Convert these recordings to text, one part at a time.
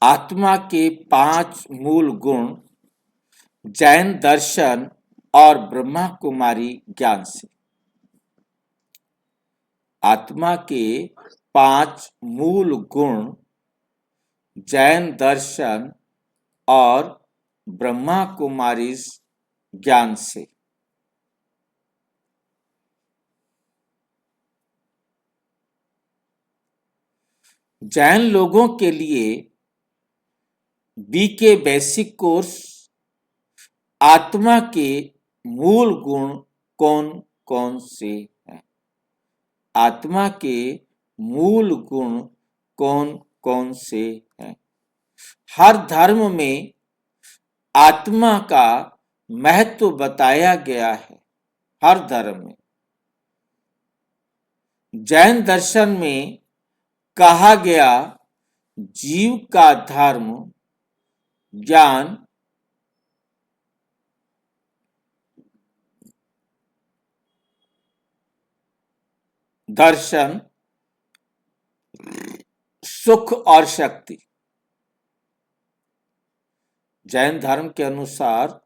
आत्मा के 5 मूल गुण जैन दर्शन और ब्रह्मा कुमारी ज्ञान से। आत्मा के 5 मूल गुण जैन दर्शन और ब्रह्मा कुमारी ज्ञान से। जैन लोगों के लिए बीके बेसिक कोर्स आत्मा के मूल गुण कौन कौन से हैं? आत्मा के मूल गुण कौन कौन से हैं? हर धर्म में आत्मा का महत्व बताया गया है। हर धर्म में जैन दर्शन में कहा गया जीव का धर्म ज्ञान दर्शन सुख और शक्ति। जैन धर्म के अनुसार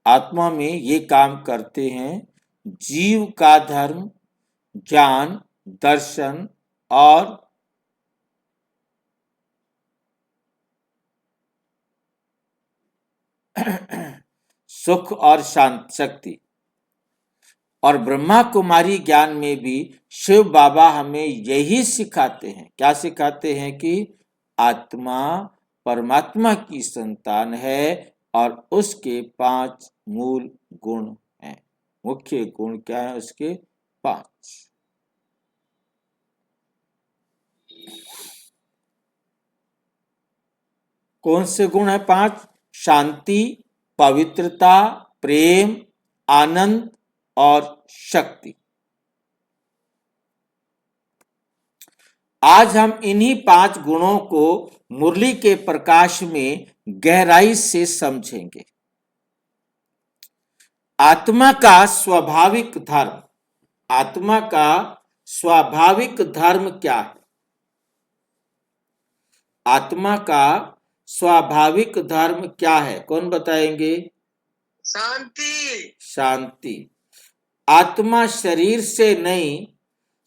आत्मा में ये काम करते हैं जीव का धर्म ज्ञान दर्शन और सुख और शांत शक्ति। और ब्रह्मा कुमारी ज्ञान में भी शिव बाबा हमें यही सिखाते हैं। क्या सिखाते हैं? कि आत्मा परमात्मा की संतान है और उसके 5 मूल गुण हैं। मुख्य गुण क्या है उसके? 5। कौन से गुण है 5? शांति, पवित्रता, प्रेम, आनंद और शक्ति। आज हम इन्हीं 5 गुणों को मुरली के प्रकाश में गहराई से समझेंगे। आत्मा का स्वाभाविक धर्म। आत्मा का स्वाभाविक धर्म क्या है? आत्मा का स्वाभाविक धर्म क्या है? कौन बताएंगे? शांति। शांति। आत्मा शरीर से नहीं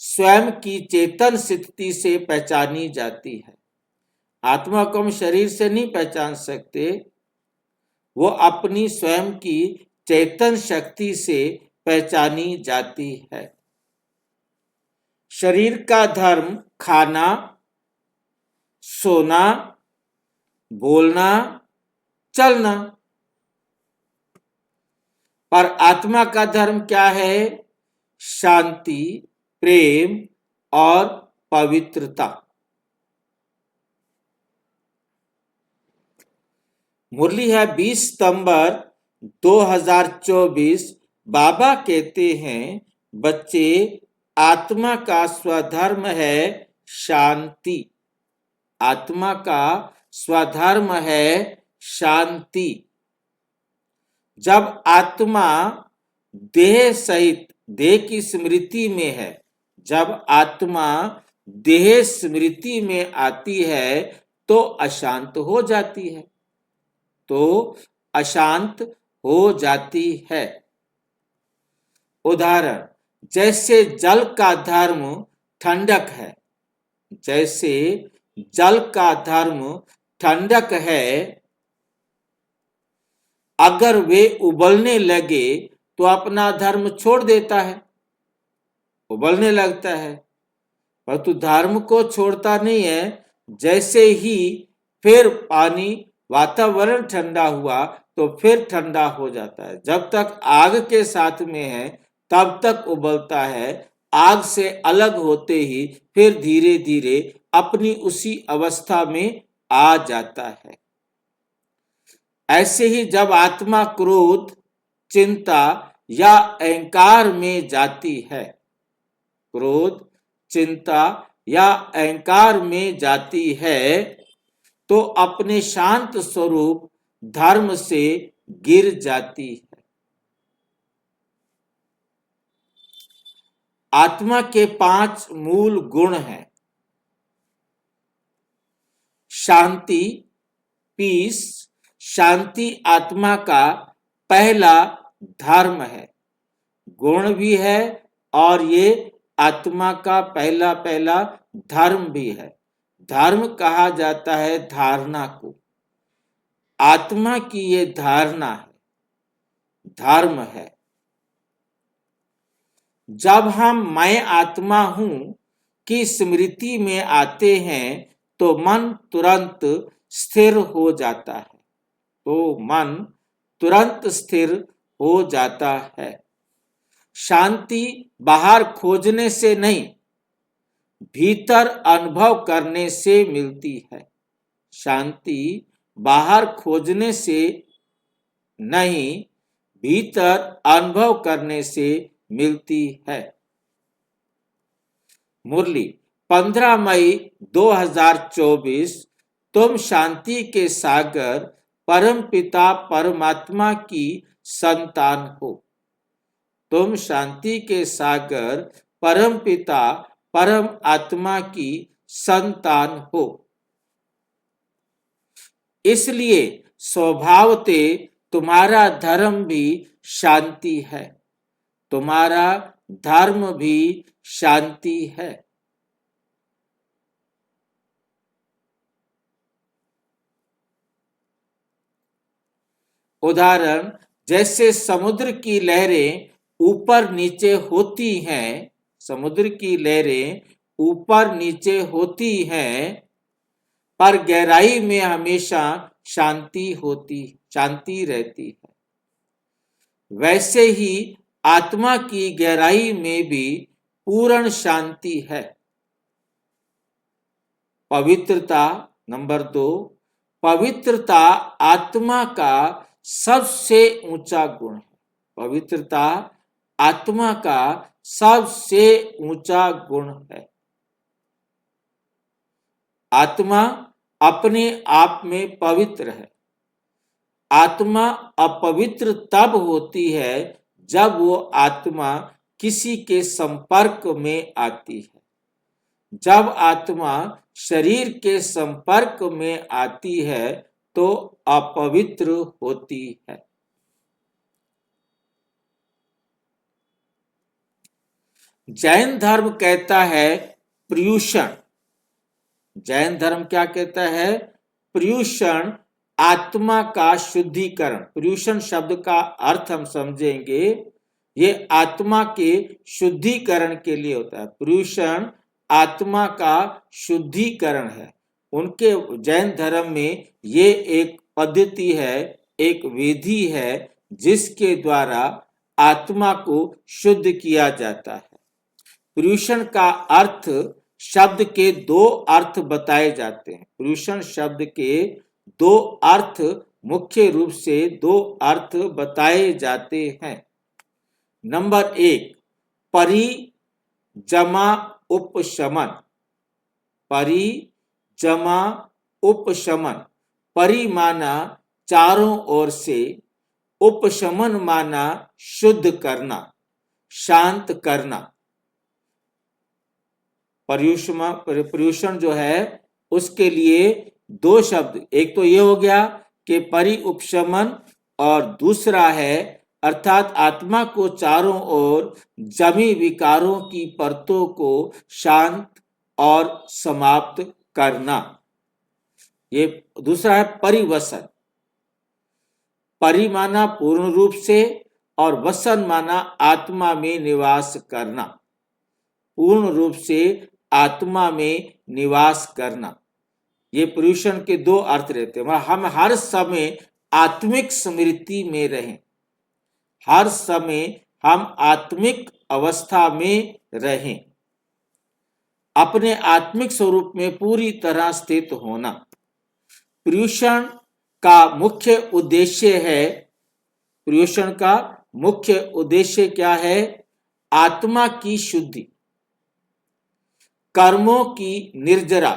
स्वयं की चेतन स्थिति से पहचानी जाती है। आत्मा को हम शरीर से नहीं पहचान सकते, वो अपनी स्वयं की चेतन शक्ति से पहचानी जाती है। शरीर का धर्म खाना, सोना, बोलना, चलना। पर आत्मा का धर्म क्या है? शांति, प्रेम और पवित्रता। मुरली है 20 सितंबर 2024। बाबा कहते हैं बच्चे, आत्मा का स्वधर्म है शांति। आत्मा का स्वधर्म है शांति। जब आत्मा देह सहित, देह की स्मृति में है, जब आत्मा देह स्मृति में आती है तो अशांत हो जाती है, तो अशांत हो जाती है। उदाहरण, जैसे जल का धर्म ठंडक है, जैसे जल का धर्म ठंडक है, अगर वे उबलने लगे तो अपना धर्म छोड़ देता है, उबलने लगता है, परंतु धर्म को छोड़ता नहीं है। जैसे ही फिर पानी, वातावरण ठंडा हुआ तो फिर ठंडा हो जाता है। जब तक आग के साथ में है तब तक उबलता है, आग से अलग होते ही फिर धीरे धीरे अपनी उसी अवस्था में आ जाता है। ऐसे ही जब आत्मा क्रोध, चिंता या अहंकार में जाती है, क्रोध, चिंता या अहंकार में जाती है तो अपने शांत स्वरूप धर्म से गिर जाती है। आत्मा के 5 मूल गुण हैं। शांति, पीस, शांति आत्मा का पहला धर्म है, गुण भी है और ये आत्मा का पहला धर्म भी है। धर्म कहा जाता है धारणा को, आत्मा की ये धारणा है, धर्म है। जब हम मैं आत्मा हूं की स्मृति में आते हैं तो मन तुरंत स्थिर हो जाता है, तो मन तुरंत स्थिर हो जाता है। शांति बाहर खोजने से नहीं, भीतर अनुभव करने से मिलती है। शांति बाहर खोजने से नहीं, भीतर अनुभव करने से मिलती है। मुरली 15 मई 2024। तुम शांति के सागर परमपिता परमात्मा की संतान हो। तुम शांति के सागर परमपिता परम आत्मा की संतान हो। इसलिए स्वभावते तुम्हारा धर्म भी शांति है, तुम्हारा धर्म भी शांति है। उदाहरण, जैसे समुद्र की लहरें ऊपर नीचे होती हैं, समुद्र की लहरें ऊपर नीचे होती हैं, पर गहराई में हमेशा शांति रहती है। वैसे ही आत्मा की गहराई में भी पूर्ण शांति है। पवित्रता नंबर 2, पवित्रता आत्मा का सबसे ऊंचा गुण है। पवित्रता आत्मा का सबसे ऊंचा गुण है। आत्मा अपने आप में पवित्र है। आत्मा अपवित्र तब होती है जब वो आत्मा किसी के संपर्क में आती है। जब आत्मा शरीर के संपर्क में आती है तो अपवित्र होती है। जैन धर्म कहता है पर्युषण। जैन धर्म क्या कहता है? पर्युषण आत्मा का शुद्धिकरण। पर्युषण शब्द का अर्थ हम समझेंगे, ये आत्मा के शुद्धिकरण के लिए होता है। पर्युषण आत्मा का शुद्धिकरण है। उनके जैन धर्म में ये एक पद्धति है, एक विधि है जिसके द्वारा आत्मा को शुद्ध किया जाता है। पर्युषण का अर्थ शब्द के 2 अर्थ बताए जाते हैं। पर्युषण शब्द के 2 अर्थ, मुख्य रूप से 2 अर्थ बताए जाते हैं। नंबर 1, परिजमा उपशमन। परिजमा उपशमन। परि माना चारों ओर से, उपशमन माना शुद्ध करना, शांत करना। पर्युषण जो है उसके लिए 2 शब्द, एक तो ये हो गया कि परि उपशमन, और दूसरा है अर्थात आत्मा को चारों ओर जमी विकारों की परतों को शांत और समाप्त करना। ये दूसरा है परिवसन। परि माना पूर्ण रूप से और वसन माना आत्मा में निवास करना, पूर्ण रूप से आत्मा में निवास करना। ये पर्युषण के 2 अर्थ रहते हैं। हम हर समय आत्मिक स्मृति में रहें, हर समय हम आत्मिक अवस्था में रहें, अपने आत्मिक स्वरूप में पूरी तरह स्थित होना। पर्युषण का मुख्य उद्देश्य है, पर्युषण का मुख्य उद्देश्य क्या है? आत्मा की शुद्धि, कर्मों की निर्जरा,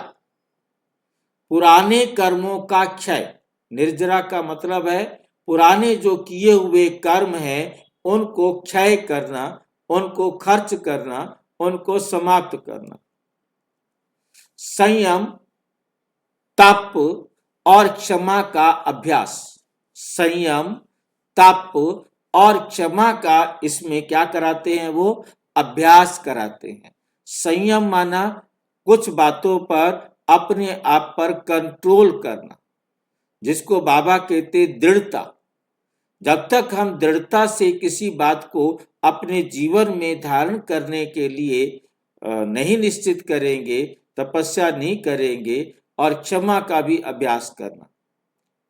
पुराने कर्मों का क्षय। निर्जरा का मतलब है पुराने जो किए हुए कर्म हैं उनको क्षय करना, उनको खर्च करना, उनको समाप्त करना। संयम तप और क्षमा का अभ्यास। संयम, तप और क्षमा का इसमें क्या कराते हैं? वो अभ्यास कराते हैं। संयम माना कुछ बातों पर अपने आप पर कंट्रोल करना, जिसको बाबा कहते दृढ़ता। जब तक हम दृढ़ता से किसी बात को अपने जीवन में धारण करने के लिए नहीं निश्चित करेंगे, तपस्या नहीं करेंगे, और क्षमा का भी अभ्यास करना,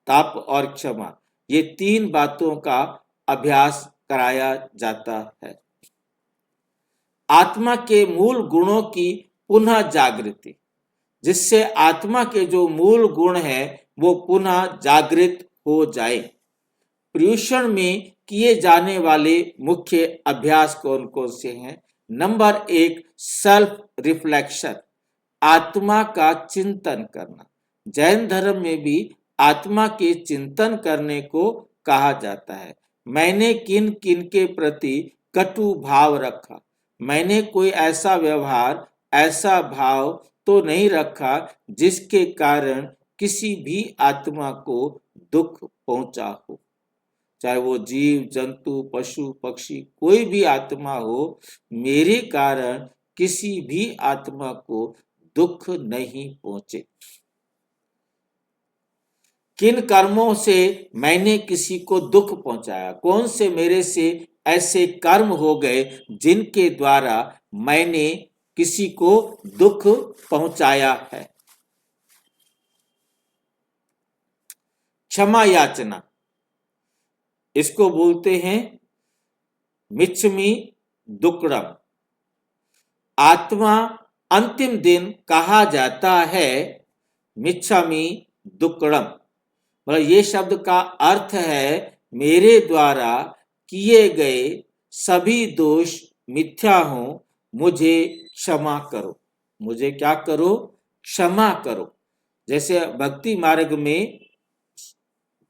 तप और क्षमा, ये तीन बातों का अभ्यास कराया जाता है। आत्मा के मूल गुणों की पुनः जागृति, जिससे आत्मा के जो मूल गुण हैं वो पुनः जागृत हो जाए। पर्युषण में किए जाने वाले मुख्य अभ्यास कौन कौन से हैं? नंबर 1, सेल्फ रिफ्लेक्शन, आत्मा का चिंतन करना। जैन धर्म में भी आत्मा के चिंतन करने को कहा जाता है। मैंने किन किन के प्रति कटु भाव रखा, मैंने कोई ऐसा व्यवहार, ऐसा भाव तो नहीं रखा जिसके कारण किसी भी आत्मा को दुख पहुंचा हो। चाहे वो जीव जंतु पशु पक्षी कोई भी आत्मा हो, मेरे कारण किसी भी आत्मा को दुख नहीं पहुंचे। किन कर्मों से मैंने किसी को दुख पहुंचाया, कौन से मेरे से ऐसे कर्म हो गए जिनके द्वारा मैंने किसी को दुख पहुंचाया है। क्षमा याचना, इसको बोलते हैं मिच्छमि दुक्कडम। आत्मा अंतिम दिन कहा जाता है मिच्छामि दुक्कडम। मतलब ये शब्द का अर्थ है मेरे द्वारा किए गए सभी दोष मिथ्या हो, मुझे क्षमा करो। मुझे क्या करो? क्षमा करो। जैसे भक्ति मार्ग में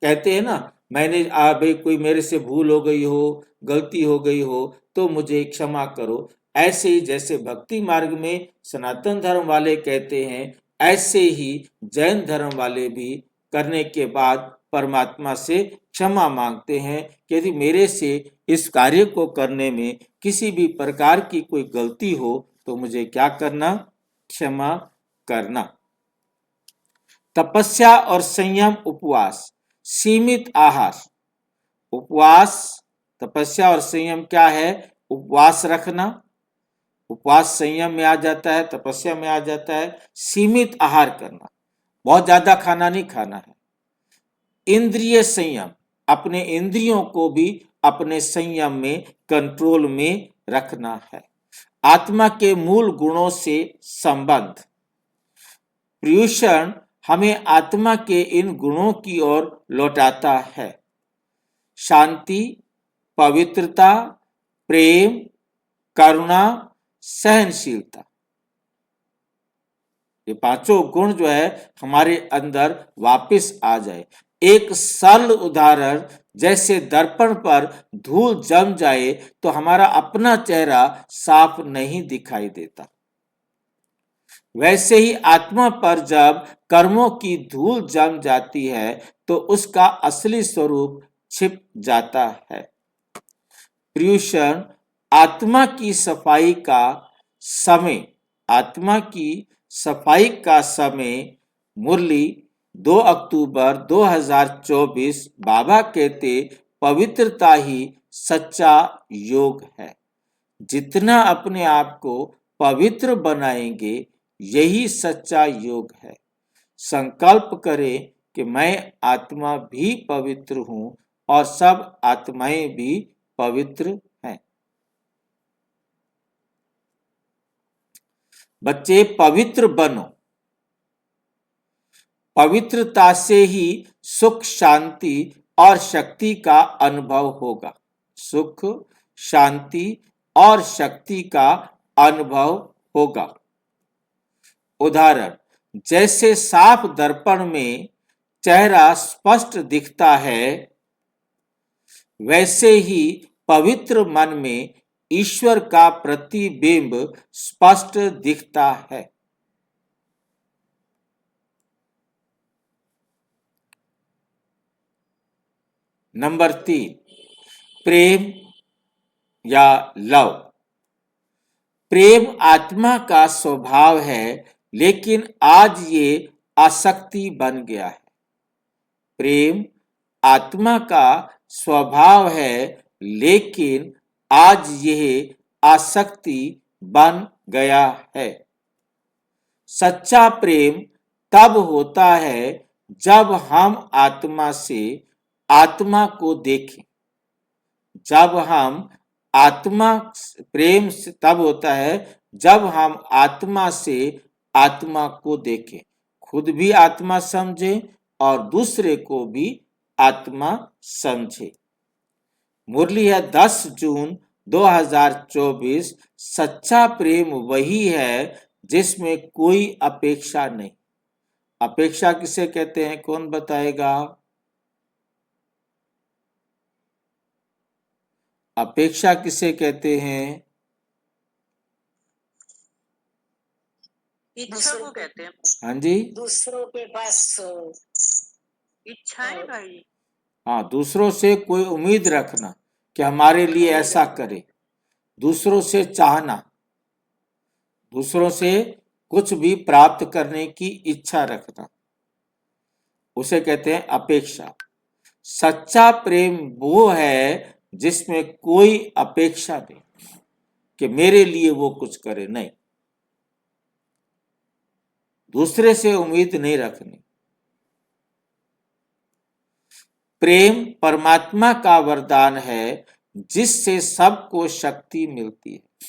कहते हैं ना, मैंने भाई कोई मेरे से भूल हो गई हो, गलती हो गई हो तो मुझे क्षमा करो। ऐसे ही जैसे भक्ति मार्ग में सनातन धर्म वाले कहते हैं, ऐसे ही जैन धर्म वाले भी करने के बाद परमात्मा से क्षमा मांगते हैं कि यदि मेरे से इस कार्य को करने में किसी भी प्रकार की कोई गलती हो तो मुझे क्या करना? क्षमा करना। तपस्या और संयम, उपवास, सीमित आहार। उपवास, तपस्या और संयम क्या है? उपवास रखना, उपवास संयम में आ जाता है, तपस्या में आ जाता है। सीमित आहार करना, बहुत ज्यादा खाना नहीं खाना है। इंद्रिय संयम, अपने इंद्रियों को भी अपने संयम में, कंट्रोल में रखना है। आत्मा के मूल गुणों से संबंध। पर्युषण हमें आत्मा के इन गुणों की ओर लौटाता है। शांति, पवित्रता, प्रेम, करुणा, सहनशीलता, ये पांचों गुण जो है हमारे अंदर वापस आ जाए। एक सरल उदाहरण, जैसे दर्पण पर धूल जम जाए तो हमारा अपना चेहरा साफ नहीं दिखाई देता, वैसे ही आत्मा पर जब कर्मों की धूल जम जाती है तो उसका असली स्वरूप छिप जाता है। पर्युषण आत्मा की सफाई का समय, आत्मा की सफाई का समय। मुरली 2 अक्टूबर 2024। बाबा कहते पवित्रता ही सच्चा योग है। जितना अपने आप को पवित्र बनाएंगे यही सच्चा योग है। संकल्प करें कि मैं आत्मा भी पवित्र हूं और सब आत्माएं भी पवित्र हैं। बच्चे पवित्र बनो। पवित्रता से ही सुख, शांति और शक्ति का अनुभव होगा। सुख, शांति और शक्ति का अनुभव होगा। उदाहरण, जैसे साफ दर्पण में चेहरा स्पष्ट दिखता है, वैसे ही पवित्र मन में ईश्वर का प्रतिबिंब स्पष्ट दिखता है। नंबर 3, प्रेम या लव। प्रेम आत्मा का स्वभाव है, लेकिन आज ये आसक्ति बन गया है। प्रेम आत्मा का स्वभाव है, लेकिन आज यह आसक्ति बन गया है। सच्चा प्रेम तब होता है जब हम आत्मा से आत्मा को देखें। जब हम आत्मा प्रेम से तब होता है जब हम आत्मा से आत्मा को देखें, खुद भी आत्मा समझे और दूसरे को भी आत्मा समझे। मुरली है 10 जून 2024। सच्चा प्रेम वही है जिसमें कोई अपेक्षा नहीं। अपेक्षा किसे कहते हैं, कौन बताएगा? अपेक्षा किसे कहते हैं? इच्छा को कहते हैं। हाँ जी, दूसरों के पास इच्छाएं भाई। हाँ, दूसरों से कोई उम्मीद रखना कि हमारे लिए ऐसा करे, दूसरों से चाहना, दूसरों से कुछ भी प्राप्त करने की इच्छा रखना, उसे कहते हैं अपेक्षा। सच्चा प्रेम वो है जिसमें कोई अपेक्षा नहीं कि मेरे लिए वो कुछ करे, नहीं, दूसरे से उम्मीद नहीं रखनी। प्रेम परमात्मा का वरदान है जिससे सबको शक्ति मिलती है,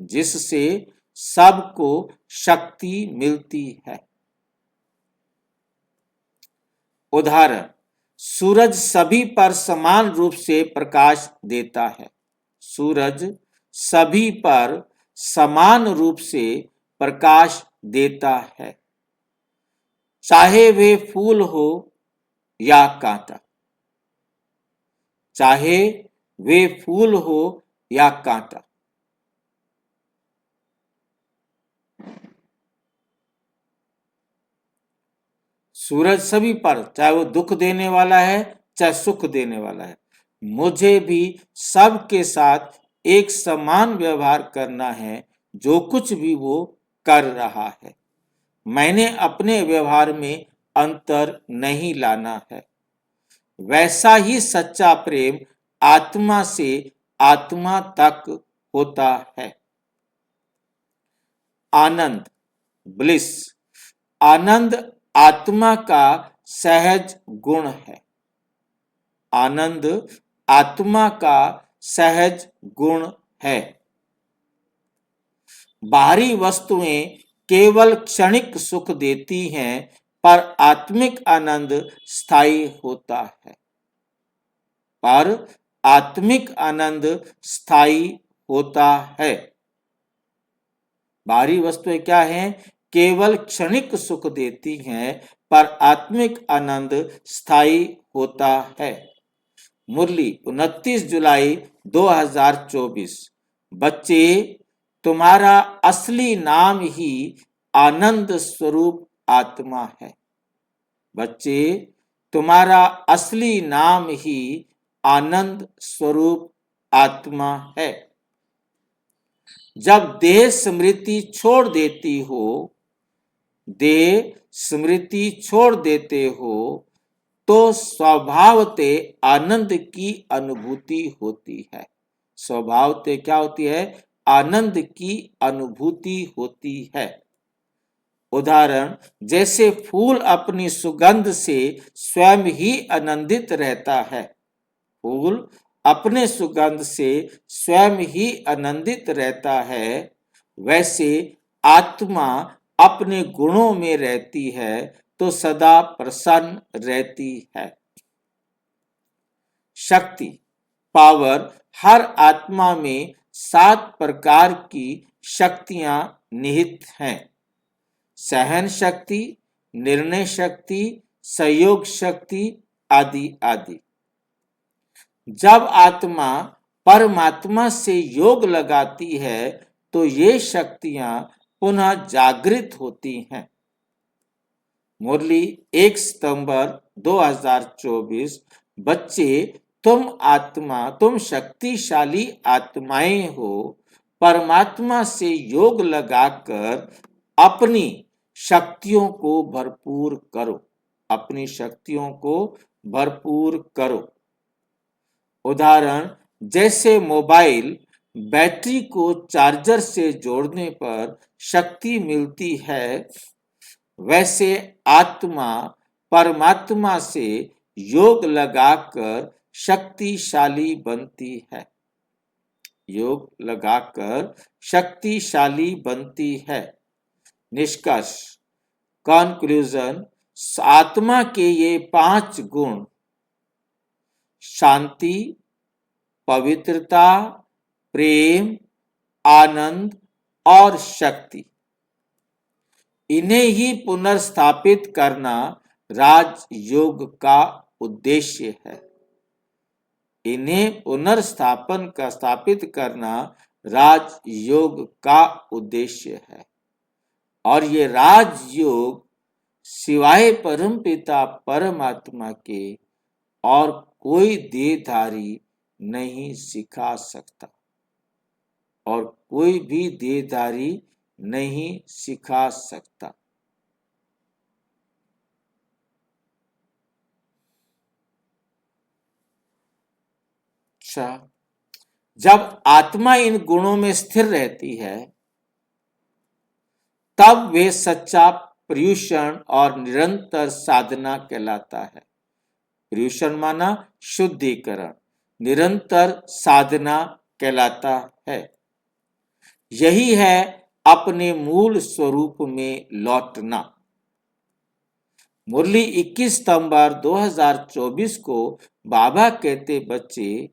जिससे सबको शक्ति मिलती है। उदाहरण, सूरज सभी पर समान रूप से प्रकाश देता है। सूरज सभी पर समान रूप से प्रकाश देता है, चाहे वे फूल हो या कांटा, चाहे वे फूल हो या कांटा। सूरज सभी पर, चाहे वो दुख देने वाला है चाहे सुख देने वाला है, मुझे भी सबके साथ एक समान व्यवहार करना है जो कुछ भी वो कर रहा है। मैंने अपने व्यवहार में अंतर नहीं लाना है। वैसा ही सच्चा प्रेम आत्मा से आत्मा तक होता है। आनंद, ब्लिस। आनंद आत्मा का सहज गुण है। आनंद आत्मा का सहज गुण है। बाहरी वस्तुएं केवल क्षणिक सुख देती हैं, पर आत्मिक आनंद स्थायी होता है। पर आत्मिक आनंद स्थायी होता है। बाहरी वस्तुएं क्या हैं? केवल क्षणिक सुख देती हैं, पर आत्मिक आनंद स्थायी होता है। मुरली 29 जुलाई 2024। बच्चे, तुम्हारा असली नाम ही आनंद स्वरूप आत्मा है। बच्चे, तुम्हारा असली नाम ही आनंद स्वरूप आत्मा है। जब देह स्मृति छोड़ देती हो, देह स्मृति छोड़ देते हो, तो स्वभावतः आनंद की अनुभूति होती है। स्वभावतः क्या होती है? आनंद की अनुभूति होती है। उदाहरण, जैसे फूल अपनी सुगंध से स्वयं ही आनंदित रहता है। फूल अपने सुगंध से स्वयं ही आनंदित रहता है, वैसे आत्मा अपने गुणों में रहती है तो सदा प्रसन्न रहती है। शक्ति, पावर। हर आत्मा में 7 प्रकार की शक्तियां निहित हैं। सहन शक्ति, निर्णय शक्ति, सहयोग शक्ति आदि आदि। जब आत्मा परमात्मा से योग लगाती है तो ये शक्तियां पुनः जागृत होती हैं। मुरली 1 सितंबर 2024। बच्चे, तुम शक्तिशाली आत्माएं हो। परमात्मा से योग लगाकर अपनी शक्तियों को भरपूर करो, अपनी शक्तियों को भरपूर करो। उदाहरण, जैसे मोबाइल बैटरी को चार्जर से जोड़ने पर शक्ति मिलती है, वैसे आत्मा परमात्मा से योग लगाकर शक्तिशाली बनती है, योग लगाकर शक्तिशाली बनती है। निष्कर्ष, कंक्लूजन, आत्मा के ये 5 गुण शांति, पवित्रता, प्रेम, आनंद और शक्ति, इन्हें ही पुनर्स्थापित करना राजयोग का उद्देश्य है। इन्हें स्थापित करना राजयोग का उद्देश्य है। और ये राजयोग सिवाय परमपिता परमात्मा के और कोई देहधारी नहीं सिखा सकता, और कोई भी देहधारी नहीं सिखा सकता। अच्छा, जब आत्मा इन गुणों में स्थिर रहती है, तब वे सच्चा पर्युषण और निरंतर साधना कहलाता है। पर्युषण माना शुद्धिकरण, निरंतर साधना कहलाता है। यही है अपने मूल स्वरूप में लौटना। मुरली 21 सितंबर 2024 को बाबा कहते, बच्चे,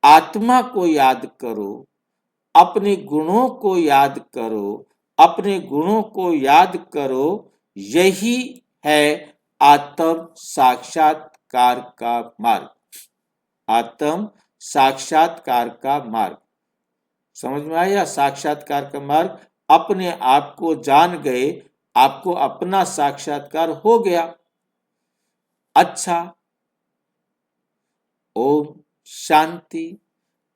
आत्मा को याद करो, अपने गुणों को याद करो, अपने गुणों को याद करो, यही है आत्म साक्षात्कार का मार्ग, आत्म साक्षात्कार का मार्ग। समझ में आया? साक्षात्कार का मार्ग, अपने आप को जान गए, आपको अपना साक्षात्कार हो गया। अच्छा, ओम शांति।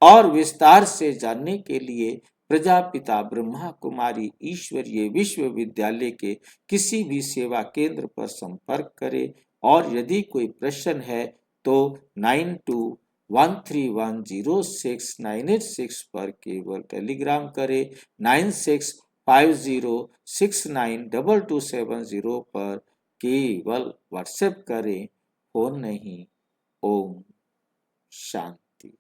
और विस्तार से जानने के लिए प्रजापिता ब्रह्मा कुमारी ईश्वरीय विश्वविद्यालय के किसी भी सेवा केंद्र पर संपर्क करें। और यदि कोई प्रश्न है तो 9213106986 पर केवल टेलीग्राम करें, 9650692270 पर केवल व्हाट्सएप करें, फोन नहीं। ओम शांति।